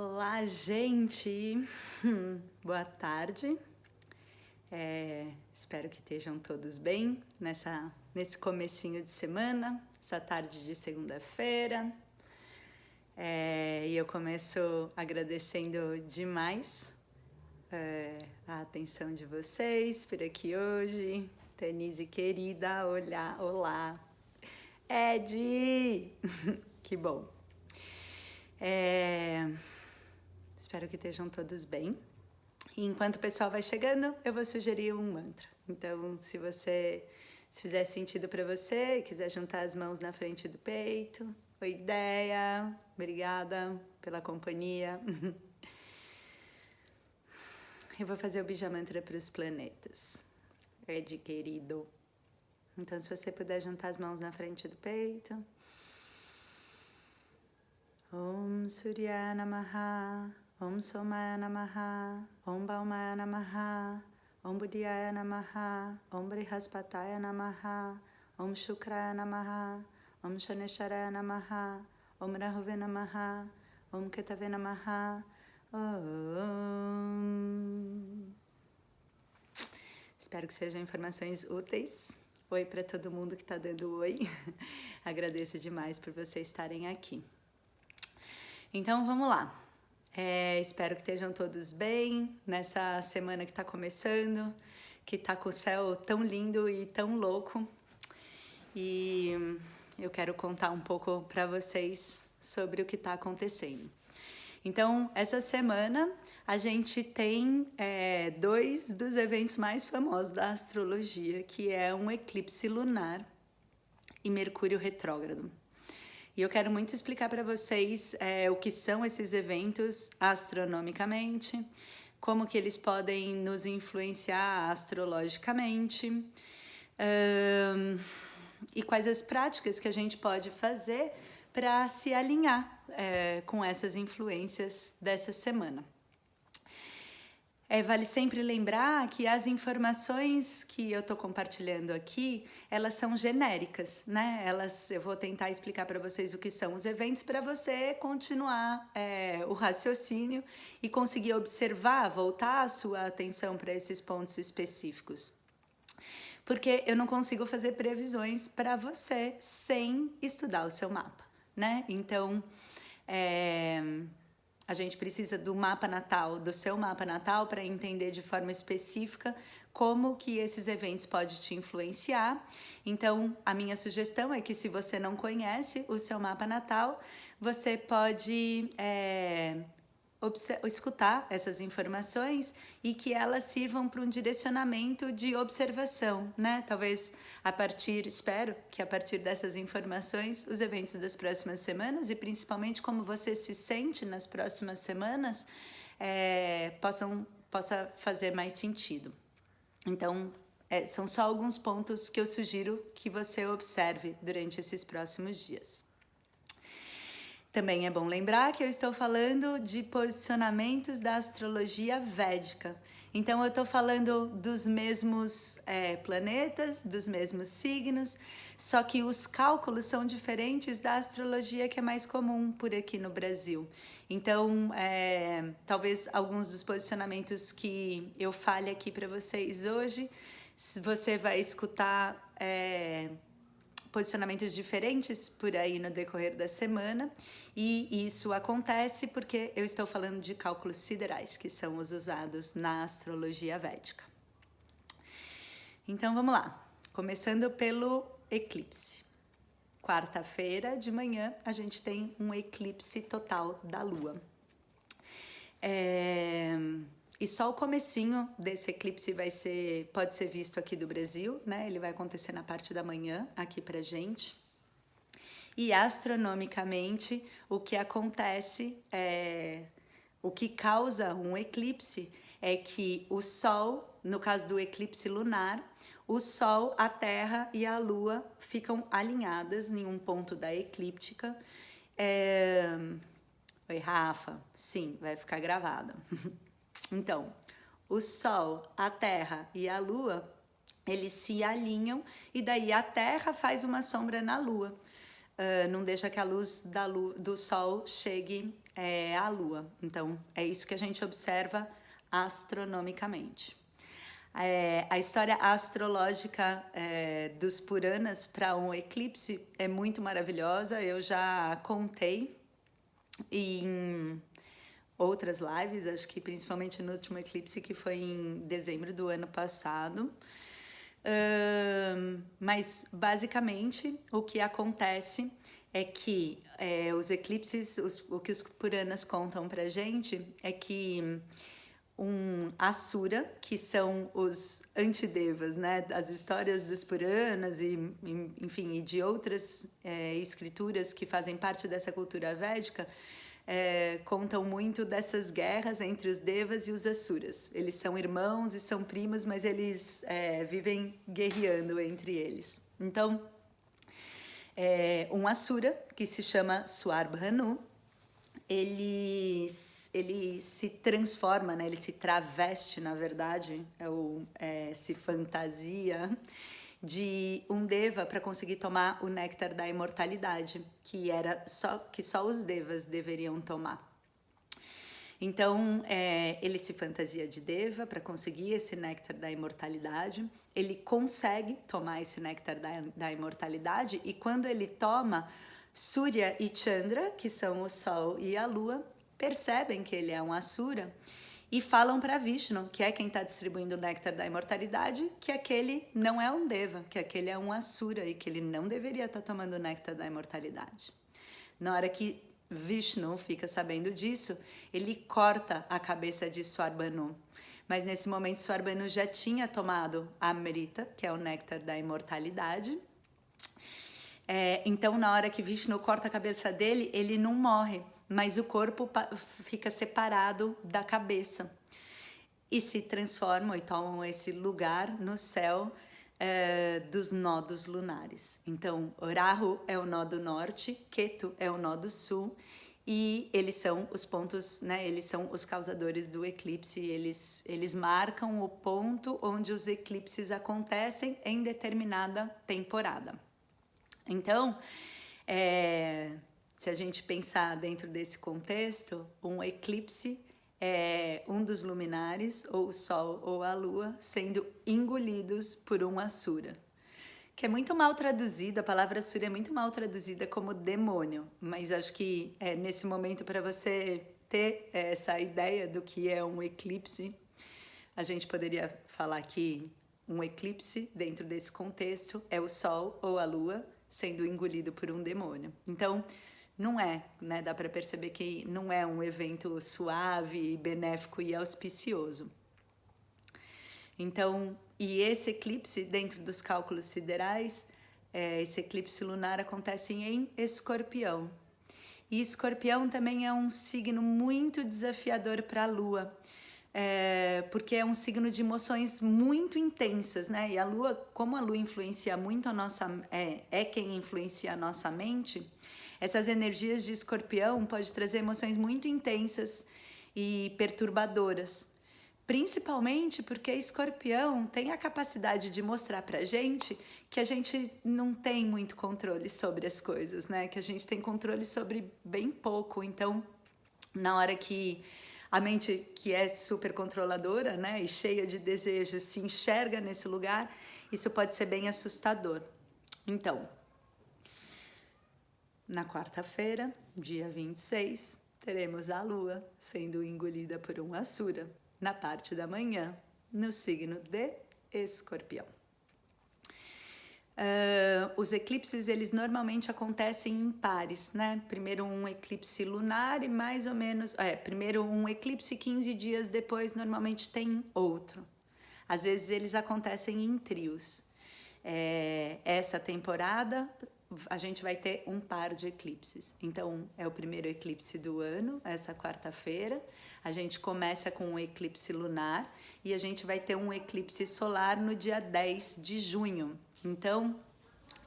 Olá, gente! Boa tarde. Espero que estejam todos bem nesse comecinho de semana, essa tarde de segunda-feira. E eu começo agradecendo demais a atenção de vocês por aqui hoje. Tanise querida, olá! Ed! Que bom! Espero que estejam todos bem. E enquanto o pessoal vai chegando, eu vou sugerir um mantra. Então, se fizer sentido para você e quiser juntar as mãos na frente do peito, oi, ideia, obrigada pela companhia. Eu vou fazer o Bija Mantra para os planetas. Ed, querido. Então, se você puder juntar as mãos na frente do peito. Om Surya Namaha, Om Somaya Namaha, Om Baumaya Namaha, Om Buddhaya Namaha, Om Brihaspataya Namaha, Om Shukraya Namaha, Om Shaneshwaraya Namaha, Om Rahuve Namaha, Om Ketave Namaha, Om. Espero que sejam informações úteis. Oi para todo mundo que está dando oi. Agradeço demais por vocês estarem aqui. Então, vamos lá. Espero que estejam todos bem nessa semana que está começando, que está com o céu tão lindo e tão louco. E eu quero contar um pouco para vocês sobre o que está acontecendo. Então, essa semana a gente tem dois dos eventos mais famosos da astrologia, que é um eclipse lunar e Mercúrio retrógrado. E eu quero muito explicar para vocês o que são esses eventos astronomicamente, como que eles podem nos influenciar astrologicamente e quais as práticas que a gente pode fazer para se alinhar com essas influências dessa semana. Vale sempre lembrar que as informações que eu estou compartilhando aqui, elas são genéricas, né? Eu vou tentar explicar para vocês o que são os eventos para você continuar o raciocínio e conseguir observar, voltar a sua atenção para esses pontos específicos. Porque eu não consigo fazer previsões para você sem estudar o seu mapa, né? Então, a gente precisa do mapa natal, do seu mapa natal, para entender de forma específica como que esses eventos podem te influenciar. Então, a minha sugestão é que se você não conhece o seu mapa natal, você pode escutar essas informações e que elas sirvam para um direcionamento de observação, né? Talvez espero que a partir dessas informações, os eventos das próximas semanas e principalmente como você se sente nas próximas semanas possa fazer mais sentido. Então, são só alguns pontos que eu sugiro que você observe durante esses próximos dias. Também é bom lembrar que eu estou falando de posicionamentos da astrologia védica. Então, eu estou falando dos mesmos planetas, dos mesmos signos, só que os cálculos são diferentes da astrologia que é mais comum por aqui no Brasil. Então, talvez alguns dos posicionamentos que eu fale aqui para vocês hoje, você vai escutar posicionamentos diferentes por aí no decorrer da semana, e isso acontece porque eu estou falando de cálculos siderais, que são os usados na astrologia védica. Então vamos lá, começando pelo eclipse. Quarta-feira de manhã a gente tem um eclipse total da Lua. E só o comecinho desse eclipse pode ser visto aqui do Brasil, né? Ele vai acontecer na parte da manhã aqui pra gente. E astronomicamente, o que acontece o que causa um eclipse é que o Sol, no caso do eclipse lunar, o Sol, a Terra e a Lua ficam alinhadas em um ponto da eclíptica. Oi, Rafa. Sim, vai ficar gravado. Então, o Sol, a Terra e a Lua, eles se alinham e daí a Terra faz uma sombra na Lua. não deixa que a luz do Sol chegue à Lua. Então, é isso que a gente observa astronomicamente. A história astrológica dos Puranas para um eclipse é muito maravilhosa. Eu já contei em outras lives, acho que principalmente no último eclipse, que foi em dezembro do ano passado. Mas basicamente o que acontece é que os eclipses, o que os Puranas contam pra gente é que um Asura, que são os antidevas, né? As histórias dos Puranas e, enfim, e de outras escrituras que fazem parte dessa cultura védica, contam muito dessas guerras entre os devas e os asuras. Eles são irmãos e são primos, mas eles vivem guerreando entre eles. Então, um asura, que se chama Swarbhanu, ele se transforma, né? Ele se traveste, na verdade, se fantasia de um deva para conseguir tomar o néctar da imortalidade, que só os devas deveriam tomar. Então, ele se fantasia de deva para conseguir esse néctar da imortalidade. Ele consegue tomar esse néctar da imortalidade, e quando ele toma, Surya e Chandra, que são o Sol e a Lua, percebem que ele é um Asura e falam para Vishnu, que é quem está distribuindo o néctar da imortalidade, que aquele não é um deva, que aquele é um Asura e que ele não deveria estar tomando o néctar da imortalidade. Na hora que Vishnu fica sabendo disso, ele corta a cabeça de Swarbhanu. Mas nesse momento Swarbhanu já tinha tomado a Amrita, que é o néctar da imortalidade. Então, na hora que Vishnu corta a cabeça dele, ele não morre, mas o corpo fica separado da cabeça e se transformam e tomam esse lugar no céu dos nodos lunares. Então, Rahu é o nó do norte, Ketu é o nó do sul, e eles são os pontos, né? Eles são os causadores do eclipse. Eles marcam o ponto onde os eclipses acontecem em determinada temporada. Então, se a gente pensar dentro desse contexto, um eclipse é um dos luminares, ou o Sol ou a Lua, sendo engolidos por um Asura, que é muito mal traduzida. A palavra Asura é muito mal traduzida como demônio, mas acho que nesse momento, para você ter essa ideia do que é um eclipse, a gente poderia falar que um eclipse, dentro desse contexto, é o Sol ou a Lua sendo engolido por um demônio. Então, não é, né? Dá para perceber que não é um evento suave, benéfico e auspicioso. Então, e esse eclipse, dentro dos cálculos siderais, esse eclipse lunar acontece em Escorpião. E Escorpião também é um signo muito desafiador para a Lua, porque é um signo de emoções muito intensas, né? E a Lua, como a Lua influencia muito a nossa, quem influencia a nossa mente, essas energias de Escorpião pode trazer emoções muito intensas e perturbadoras. Principalmente porque Escorpião tem a capacidade de mostrar pra gente que a gente não tem muito controle sobre as coisas, né? Que a gente tem controle sobre bem pouco. Então, na hora que a mente, que é super controladora, né, e cheia de desejos, se enxerga nesse lugar, isso pode ser bem assustador. Então, na quarta-feira, dia 26, teremos a Lua sendo engolida por um Asura, na parte da manhã, no signo de Escorpião. Os eclipses, eles normalmente acontecem em pares, né? Primeiro um eclipse lunar e mais ou menos... primeiro um eclipse, 15 dias depois normalmente tem outro. Às vezes eles acontecem em trios. Essa temporada a gente vai ter um par de eclipses. Então, é o primeiro eclipse do ano, essa quarta-feira. A gente começa com um eclipse lunar e a gente vai ter um eclipse solar no dia 10 de junho. Então,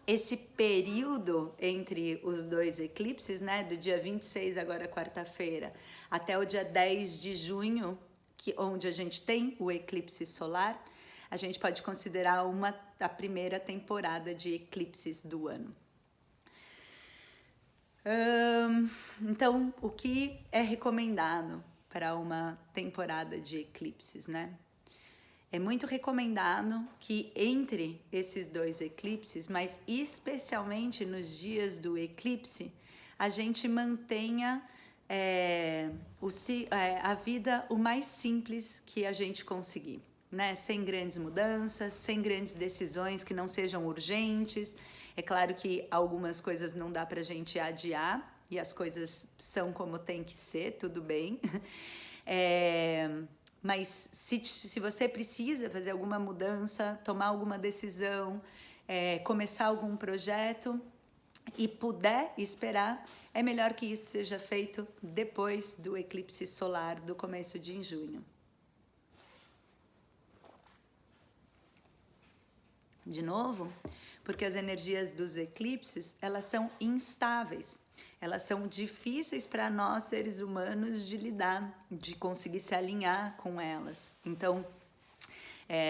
esse período entre os dois eclipses, né, do dia 26, agora quarta-feira, até o dia 10 de junho, onde a gente tem o eclipse solar, a gente pode considerar a primeira temporada de eclipses do ano. Então, o que é recomendado para uma temporada de eclipses, né? É muito recomendado que entre esses dois eclipses, mas especialmente nos dias do eclipse, a gente mantenha a vida o mais simples que a gente conseguir, né? Sem grandes mudanças, sem grandes decisões que não sejam urgentes. É claro que algumas coisas não dá pra gente adiar e as coisas são como tem que ser, tudo bem. Mas se você precisa fazer alguma mudança, tomar alguma decisão, começar algum projeto e puder esperar, é melhor que isso seja feito depois do eclipse solar do começo de junho. De novo, porque as energias dos eclipses, elas são instáveis. Elas são difíceis para nós, seres humanos, de lidar, de conseguir se alinhar com elas. Então,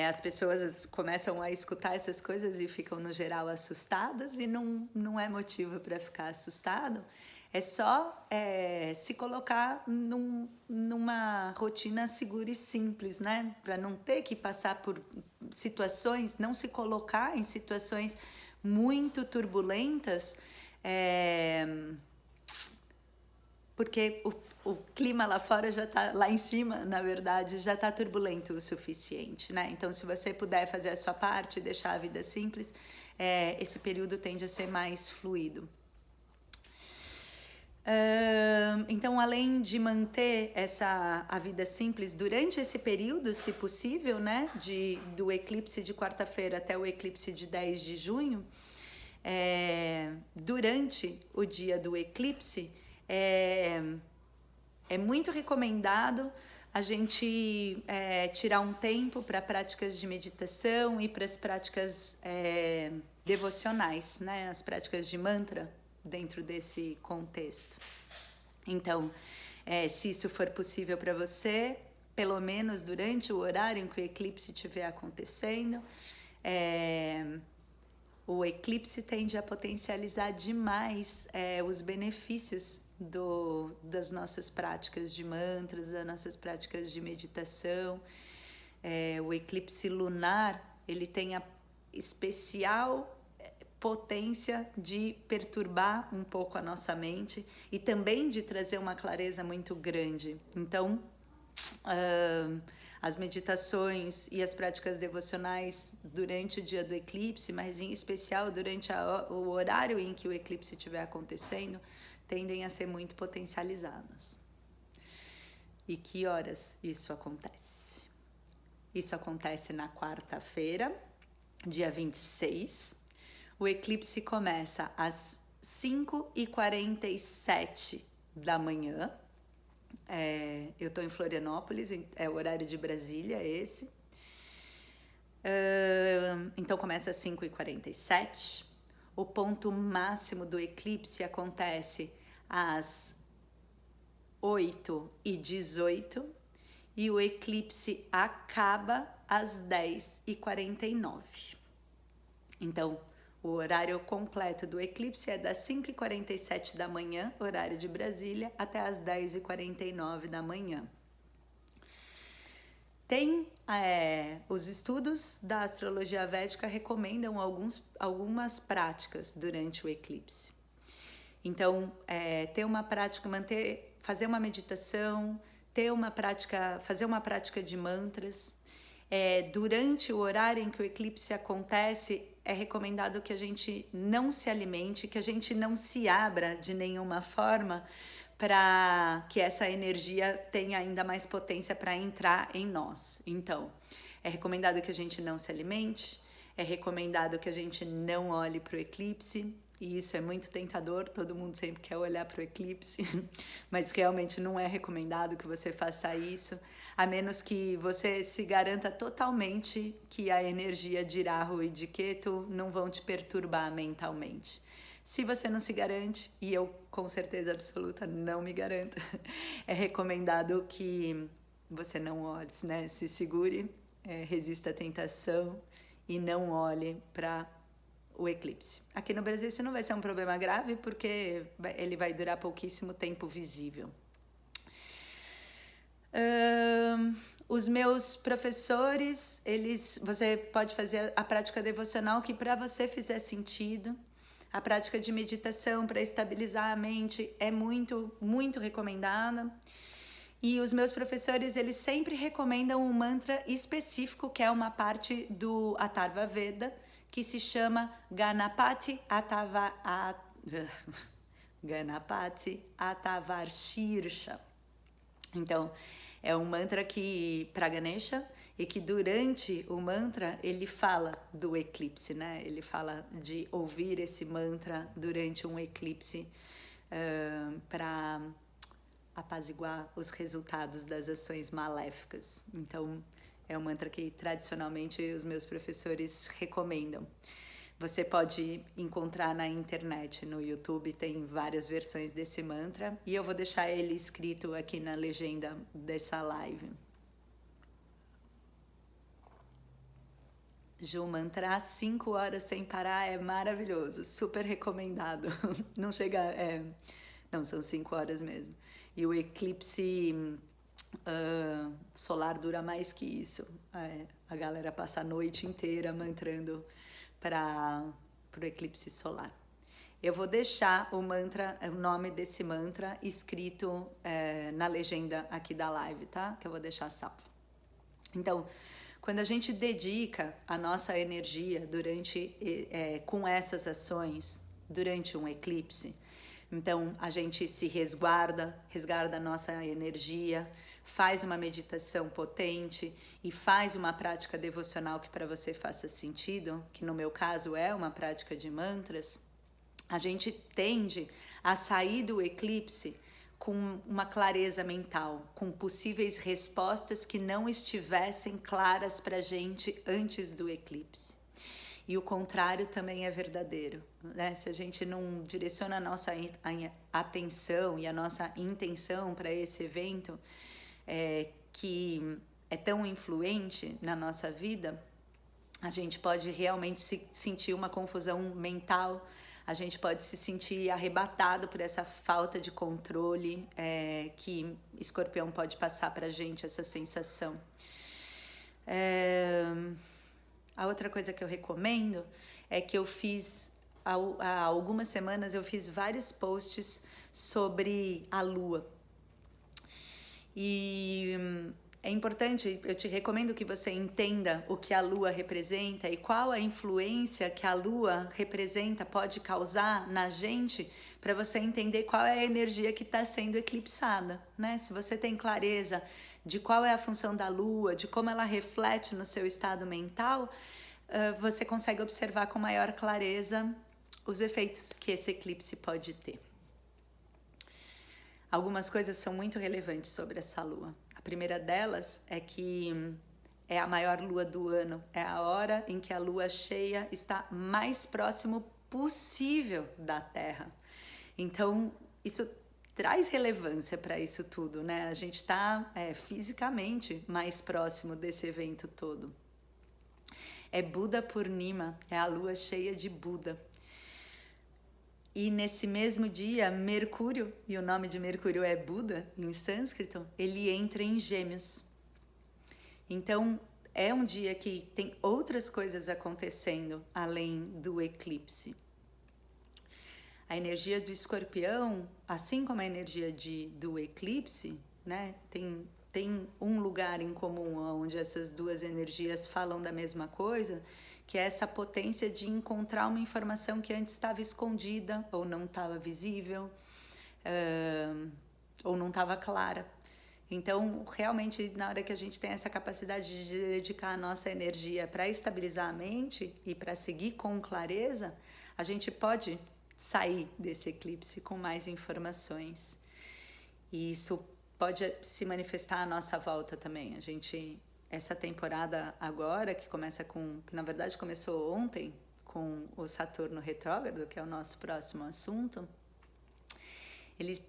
as pessoas começam a escutar essas coisas e ficam, no geral, assustadas, e não é motivo para ficar assustado. É só se colocar numa rotina segura e simples, né? Para não ter que passar por situações, não se colocar em situações muito turbulentas, porque o clima lá fora já está, lá em cima, na verdade, já está turbulento o suficiente, né? Então, se você puder fazer a sua parte, deixar a vida simples, esse período tende a ser mais fluido. Então, além de manter a vida simples durante esse período, se possível, né, do eclipse de quarta-feira até o eclipse de 10 de junho, durante o dia do eclipse, é muito recomendado a gente tirar um tempo para práticas de meditação e para as práticas devocionais, né, as práticas de mantra, dentro desse contexto. Então, se isso for possível para você, pelo menos durante o horário em que o eclipse estiver acontecendo, o eclipse tende a potencializar demais os benefícios das nossas práticas de mantras, das nossas práticas de meditação. O eclipse lunar, ele tem a especial potência de perturbar um pouco a nossa mente e também de trazer uma clareza muito grande. Então, as meditações e as práticas devocionais durante o dia do eclipse, mas em especial durante o horário em que o eclipse estiver acontecendo, tendem a ser muito potencializadas. E que horas isso acontece? Isso acontece na quarta-feira, dia 26. O eclipse começa às 5h47 da manhã. Eu estou em Florianópolis, é o horário de Brasília esse. Então começa às 5h47. O ponto máximo do eclipse acontece às 8h18 e o eclipse acaba às 10h49. Então, o horário completo do eclipse é das 5h47 da manhã, horário de Brasília, até as 10h49 da manhã. Os estudos da astrologia védica recomendam algumas práticas durante o eclipse. Então, ter uma prática, fazer uma meditação, fazer uma prática de mantras. Durante o horário em que o eclipse acontece, é recomendado que a gente não se alimente, que a gente não se abra de nenhuma forma para que essa energia tenha ainda mais potência para entrar em nós. Então, é recomendado que a gente não se alimente, é recomendado que a gente não olhe para o eclipse, e isso é muito tentador, todo mundo sempre quer olhar para o eclipse, mas realmente não é recomendado que você faça isso, a menos que você se garanta totalmente que a energia de Rahu e de Ketu não vão te perturbar mentalmente. Se você não se garante, e eu com certeza absoluta não me garanto, é recomendado que você não olhe, né? Se segure, resista à tentação e não olhe para o eclipse. Aqui no Brasil isso não vai ser um problema grave, porque ele vai durar pouquíssimo tempo visível. Os meus professores, você pode fazer a prática devocional que para você fizer sentido. A prática de meditação para estabilizar a mente é muito, muito recomendada. E os meus professores, eles sempre recomendam um mantra específico, que é uma parte do Atharva Veda, que se chama Ganapati Atavarshirsha. Então, é um mantra que para Ganesha, e que durante o mantra ele fala do eclipse, né? Ele fala de ouvir esse mantra durante um eclipse para apaziguar os resultados das ações maléficas. Então, é um mantra que tradicionalmente os meus professores recomendam. Você pode encontrar na internet, no YouTube, tem várias versões desse mantra, e eu vou deixar ele escrito aqui na legenda dessa live. Ju, mantra 5 horas sem parar é maravilhoso, super recomendado. Não chega, não, são 5 horas mesmo. E o eclipse solar dura mais que isso. A galera passa a noite inteira mantrando para o eclipse solar. Eu vou deixar o nome desse mantra escrito na legenda aqui da live, tá? Que eu vou deixar salvo. Então, quando a gente dedica a nossa energia com essas ações durante um eclipse, então a gente se resguarda a nossa energia, faz uma meditação potente e faz uma prática devocional que para você faça sentido, que no meu caso é uma prática de mantras, a gente tende a sair do eclipse com uma clareza mental, com possíveis respostas que não estivessem claras para a gente antes do eclipse. E o contrário também é verdadeiro, né? Se a gente não direciona a nossa atenção e a nossa intenção para esse evento que é tão influente na nossa vida, a gente pode realmente sentir uma confusão mental, a gente pode se sentir arrebatado por essa falta de controle que Escorpião pode passar para a gente, essa sensação. A outra coisa que eu recomendo é que eu fiz, há algumas semanas, eu fiz vários posts sobre a Lua. E é importante, eu te recomendo que você entenda o que a Lua representa e qual a influência que a Lua representa, pode causar na gente, para você entender qual é a energia que está sendo eclipsada, né? Se você tem clareza de qual é a função da Lua, de como ela reflete no seu estado mental, você consegue observar com maior clareza os efeitos que esse eclipse pode ter. Algumas coisas são muito relevantes sobre essa Lua. A primeira delas é que é a maior lua do ano, é a hora em que a lua cheia está mais próximo possível da Terra. Então, isso traz relevância para isso tudo, né? A gente está fisicamente mais próximo desse evento todo. É Buda Purnima, é a lua cheia de Buda. E nesse mesmo dia, Mercúrio, e o nome de Mercúrio é Buda em sânscrito, ele entra em Gêmeos. Então, é um dia que tem outras coisas acontecendo além do eclipse. A energia do Escorpião, assim como a energia do eclipse, né, tem um lugar em comum onde essas duas energias falam da mesma coisa, que é essa potência de encontrar uma informação que antes estava escondida, ou não estava visível, ou não estava clara. Então, realmente, na hora que a gente tem essa capacidade de dedicar a nossa energia para estabilizar a mente e para seguir com clareza, a gente pode sair desse eclipse com mais informações. E isso pode se manifestar à nossa volta também. Essa temporada agora, que na verdade começou ontem, com o Saturno retrógrado, que é o nosso próximo assunto, ele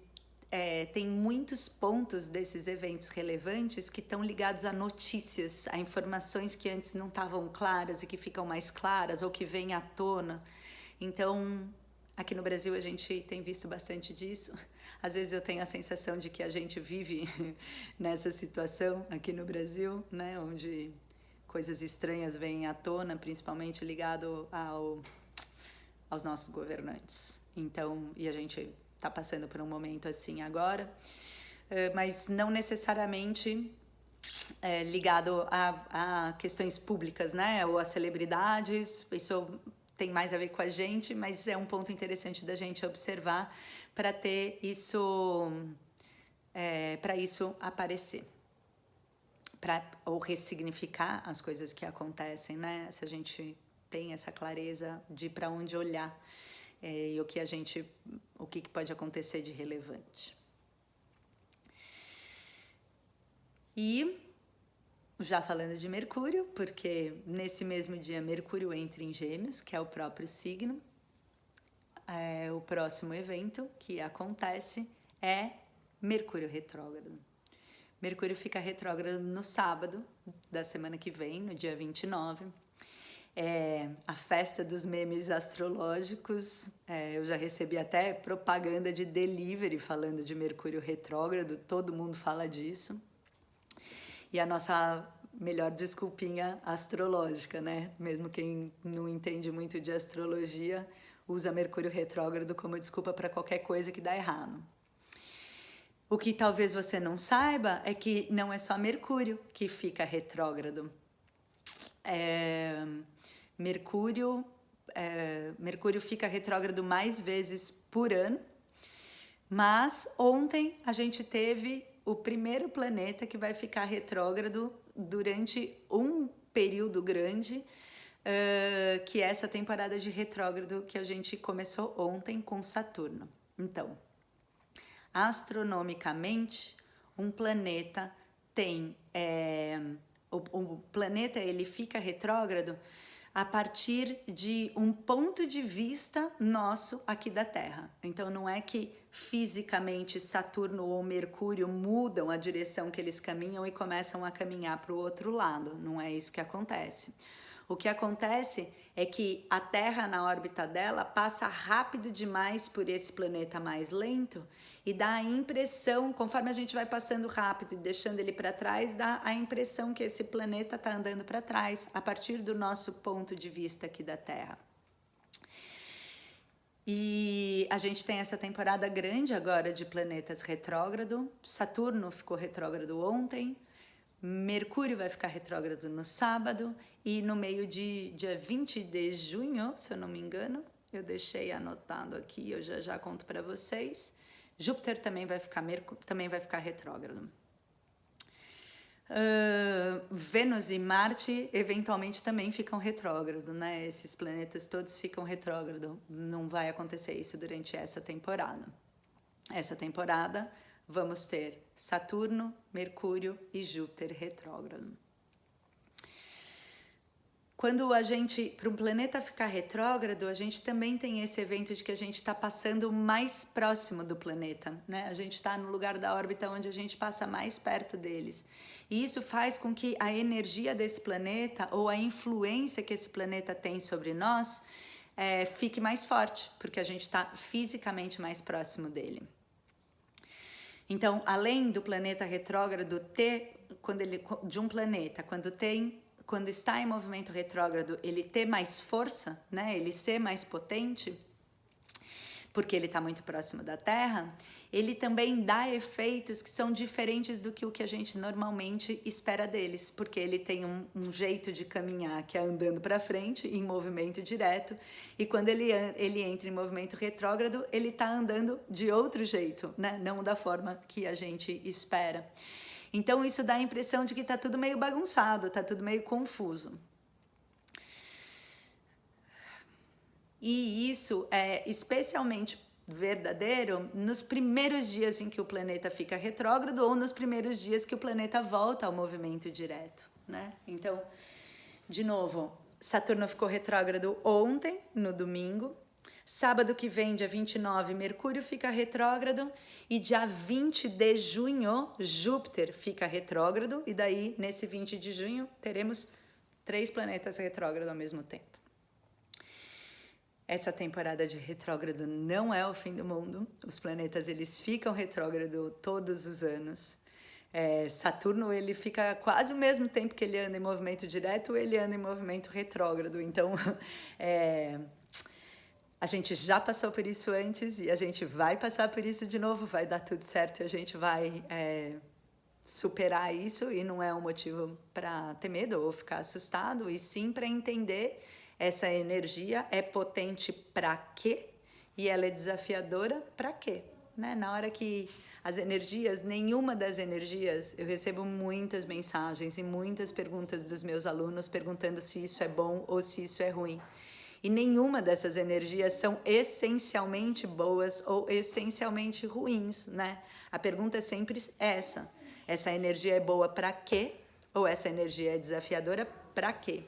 tem muitos pontos desses eventos relevantes que estão ligados a notícias, a informações que antes não estavam claras e que ficam mais claras ou que vêm à tona. Então, aqui no Brasil a gente tem visto bastante disso. Às vezes eu tenho a sensação de que a gente vive nessa situação aqui no Brasil, né, onde coisas estranhas vêm à tona, principalmente ligado aos nossos governantes. Então, e a gente está passando por um momento assim agora, mas não necessariamente ligado a questões públicas, né, ou a celebridades. Isso tem mais a ver com a gente, mas é um ponto interessante da gente observar para ter isso, para isso aparecer, ou ressignificar as coisas que acontecem, né? Se a gente tem essa clareza de para onde olhar e o que pode acontecer de relevante. E já falando de Mercúrio, porque nesse mesmo dia Mercúrio entra em Gêmeos, que é o próprio signo, o próximo evento que acontece é Mercúrio retrógrado. Mercúrio fica retrógrado no sábado da semana que vem, no dia 29. A festa dos memes astrológicos. Eu já recebi até propaganda de delivery falando de Mercúrio retrógrado, todo mundo fala disso. E a nossa melhor desculpinha astrológica, né? Mesmo quem não entende muito de astrologia usa Mercúrio retrógrado como desculpa para qualquer coisa que dá errado. O que talvez você não saiba é que não é só Mercúrio que fica retrógrado. Mercúrio fica retrógrado mais vezes por ano, mas ontem a gente teve o primeiro planeta que vai ficar retrógrado durante um período grande, que é essa temporada de retrógrado que a gente começou ontem com Saturno. Então, astronomicamente, um planeta tem... o planeta ele fica retrógrado a partir de um ponto de vista nosso aqui da Terra. Então, não é que fisicamente Saturno ou Mercúrio mudam a direção que eles caminham e começam a caminhar para o outro lado. Não é isso que acontece. O que acontece é que a Terra, na órbita dela, passa rápido demais por esse planeta mais lento e dá a impressão, conforme a gente vai passando rápido e deixando ele para trás, dá a impressão que esse planeta está andando para trás, a partir do nosso ponto de vista aqui da Terra. E a gente tem essa temporada grande agora de planetas retrógrado. Saturno ficou retrógrado ontem, Mercúrio vai ficar retrógrado no sábado e no meio de dia 20 de junho, se eu não me engano, eu deixei anotado aqui, eu já conto para vocês, Júpiter também vai ficar retrógrado. Vênus e Marte eventualmente também ficam retrógrado, né? Esses planetas todos ficam retrógrado. Não vai acontecer isso durante essa temporada. Essa temporada vamos ter Saturno, Mercúrio e Júpiter retrógrado. Quando para um planeta ficar retrógrado, a gente também tem esse evento de que a gente está passando mais próximo do planeta, né? A gente está no lugar da órbita onde a gente passa mais perto deles. E isso faz com que a energia desse planeta ou a influência que esse planeta tem sobre nós fique mais forte, porque a gente está fisicamente mais próximo dele. Então, além do planeta retrógrado quando está em movimento retrógrado, ele ter mais força, né? Ele ser mais potente, porque ele está muito próximo da Terra, ele também dá efeitos que são diferentes do que o que a gente normalmente espera deles, porque ele tem um jeito de caminhar que é andando para frente, em movimento direto, e quando ele entra em movimento retrógrado, ele está andando de outro jeito, né? Não da forma que a gente espera. Então, isso dá a impressão de que está tudo meio bagunçado, está tudo meio confuso. E isso é especialmente verdadeiro nos primeiros dias em que o planeta fica retrógrado ou nos primeiros dias que o planeta volta ao movimento direto, né? Então, de novo, Saturno ficou retrógrado ontem, no domingo. Sábado que vem, dia 29, Mercúrio fica retrógrado e dia 20 de junho, Júpiter fica retrógrado e daí, nesse 20 de junho, teremos 3 planetas retrógrados ao mesmo tempo. Essa temporada de retrógrado não é o fim do mundo, os planetas eles ficam retrógrado todos os anos. Saturno ele fica quase o mesmo tempo que ele anda em movimento direto, ele anda em movimento retrógrado, então a gente já passou por isso antes e a gente vai passar por isso de novo, vai dar tudo certo e a gente vai superar isso e não é um motivo para ter medo ou ficar assustado, e sim para entender essa energia é potente para quê e ela é desafiadora para quê, né? Na hora que as energias, nenhuma das energias, eu recebo muitas mensagens e muitas perguntas dos meus alunos perguntando se isso é bom ou se isso é ruim. E nenhuma dessas energias são essencialmente boas ou essencialmente ruins, né? A pergunta é sempre essa. Essa energia é boa para quê? Ou essa energia é desafiadora para quê?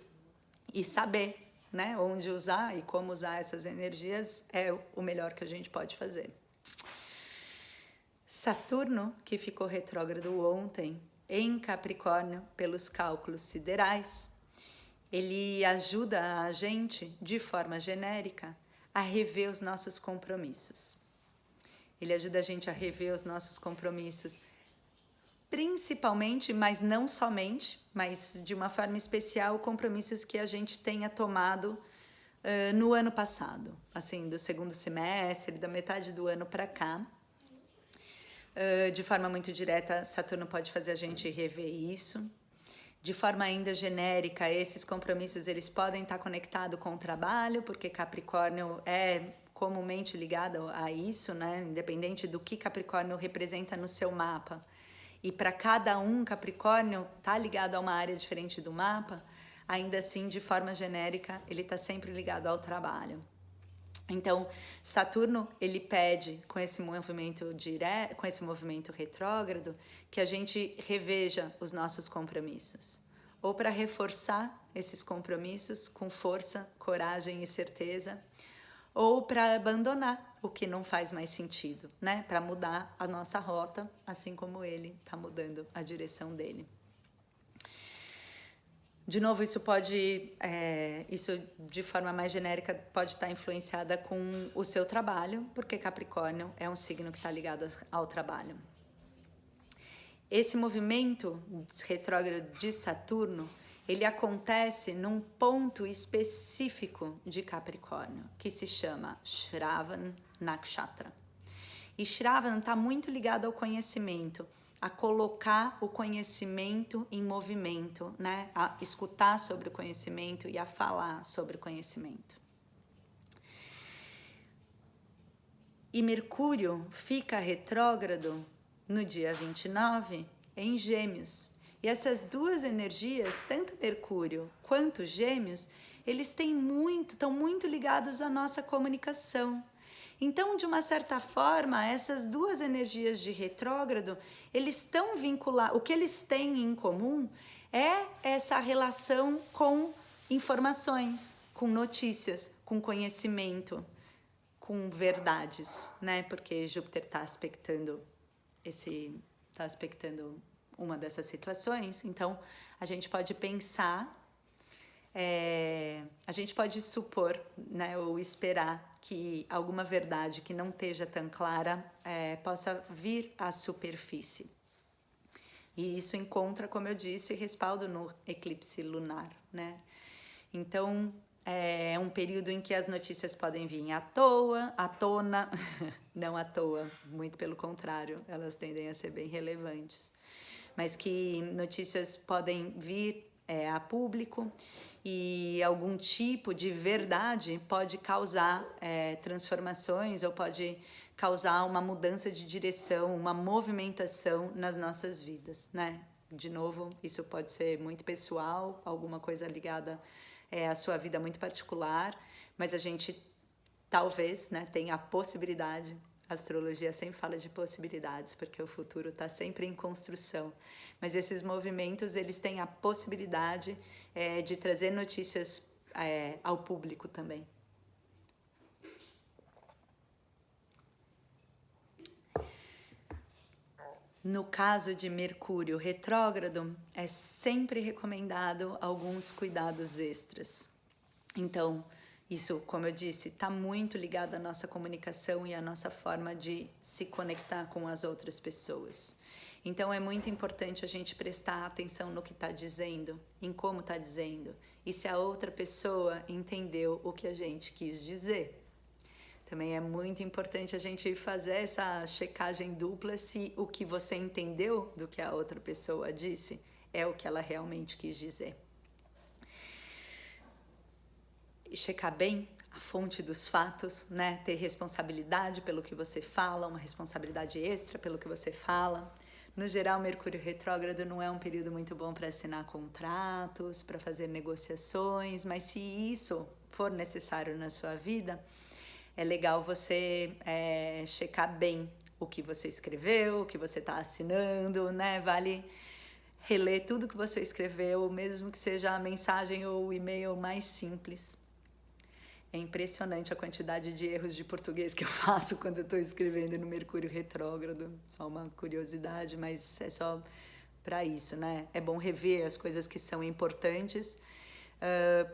E saber, né, onde usar e como usar essas energias é o melhor que a gente pode fazer. Saturno, que ficou retrógrado ontem em Capricórnio pelos cálculos siderais, ele ajuda a gente, de forma genérica, a rever os nossos compromissos. Ele ajuda a gente a rever os nossos compromissos, principalmente, mas não somente, mas de uma forma especial, compromissos que a gente tenha tomado no ano passado, assim, do segundo semestre, da metade do ano para cá. De forma muito direta, Saturno pode fazer a gente rever isso. De forma ainda genérica, esses compromissos eles podem estar conectados com o trabalho, porque Capricórnio é comumente ligado a isso, né? Independente do que Capricórnio representa no seu mapa. E para cada Capricórnio está ligado a uma área diferente do mapa, ainda assim, de forma genérica, ele está sempre ligado ao trabalho. Então, Saturno, ele pede, com esse movimento direto, com esse movimento retrógrado, que a gente reveja os nossos compromissos. Ou para reforçar esses compromissos com força, coragem e certeza, ou para abandonar o que não faz mais sentido, né? Para mudar a nossa rota, assim como ele está mudando a direção dele. De novo, isso de forma mais genérica pode estar influenciada com o seu trabalho, porque Capricórnio é um signo que está ligado ao trabalho. Esse movimento retrógrado de Saturno, ele acontece num ponto específico de Capricórnio, que se chama Shravan Nakshatra. E Shravan está muito ligado ao conhecimento, a colocar o conhecimento em movimento, né? A escutar sobre o conhecimento e a falar sobre o conhecimento. E Mercúrio fica retrógrado no dia 29 em Gêmeos. E essas duas energias, tanto Mercúrio quanto Gêmeos, eles estão muito ligados à nossa comunicação. Então, de uma certa forma, essas duas energias de retrógrado, eles estão vinculados. O que eles têm em comum é essa relação com informações, com notícias, com conhecimento, com verdades, né? Porque Júpiter está aspectando uma dessas situações. Então, a gente pode pensar, a gente pode supor, né, ou esperar que alguma verdade que não esteja tão clara possa vir à superfície. E isso encontra, como eu disse, respaldo no eclipse lunar, né? Então, é um período em que as notícias podem vir à tona, não à toa, muito pelo contrário, elas tendem a ser bem relevantes. Mas que notícias podem vir a público e algum tipo de verdade pode causar transformações ou pode causar uma mudança de direção, uma movimentação nas nossas vidas, né? De novo, isso pode ser muito pessoal, alguma coisa ligada à sua vida muito particular, mas a gente talvez, né, tenha a possibilidade. A astrologia sempre fala de possibilidades, porque o futuro está sempre em construção. Mas esses movimentos, eles têm a possibilidade de trazer notícias ao público também. No caso de Mercúrio retrógrado, é sempre recomendado alguns cuidados extras. Então, isso, como eu disse, está muito ligado à nossa comunicação e à nossa forma de se conectar com as outras pessoas. Então, é muito importante a gente prestar atenção no que está dizendo, em como está dizendo, e se a outra pessoa entendeu o que a gente quis dizer. Também é muito importante a gente fazer essa checagem dupla se o que você entendeu do que a outra pessoa disse é o que ela realmente quis dizer. E checar bem a fonte dos fatos, né? Ter responsabilidade pelo que você fala, uma responsabilidade extra pelo que você fala. No geral, Mercúrio retrógrado não é um período muito bom para assinar contratos, para fazer negociações, mas se isso for necessário na sua vida, é legal você checar bem o que você escreveu, o que você está assinando, né? Vale reler tudo que você escreveu, mesmo que seja a mensagem ou o e-mail mais simples. É impressionante a quantidade de erros de português que eu faço quando eu estou escrevendo no Mercúrio retrógrado. Só uma curiosidade, mas é só para isso, né? É bom rever as coisas que são importantes,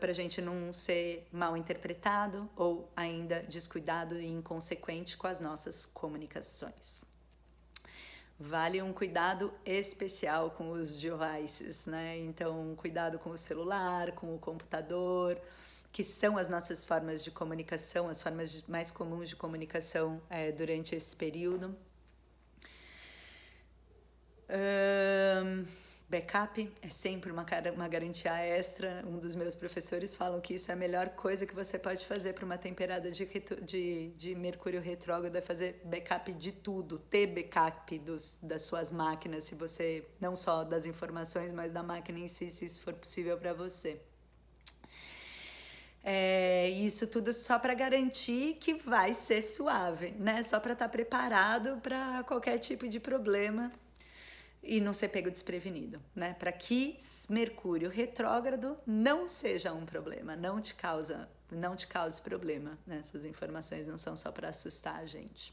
para a gente não ser mal interpretado ou ainda descuidado e inconsequente com as nossas comunicações. Vale um cuidado especial com os devices, né? Então, cuidado com o celular, com o computador, que são as nossas formas de comunicação, as formas mais comuns de comunicação durante esse período. Backup é sempre uma garantia extra. Um dos meus professores falam que isso é a melhor coisa que você pode fazer para uma temporada de Mercúrio retrógrado, é fazer backup de tudo, ter backup das suas máquinas, se você, não só das informações, mas da máquina em si, se isso for possível para você. Isso tudo só para garantir que vai ser suave, né? Só para estar preparado para qualquer tipo de problema e não ser pego desprevenido, né? Para que Mercúrio retrógrado não seja um problema, não te cause problema, né? Essas informações não são só para assustar a gente.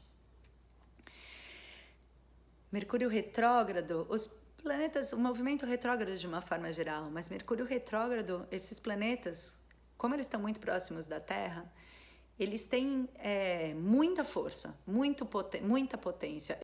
Mercúrio retrógrado, os planetas, o movimento retrógrado de uma forma geral, mas Mercúrio retrógrado, esses planetas, como eles estão muito próximos da Terra, eles têm muita força, muita potência.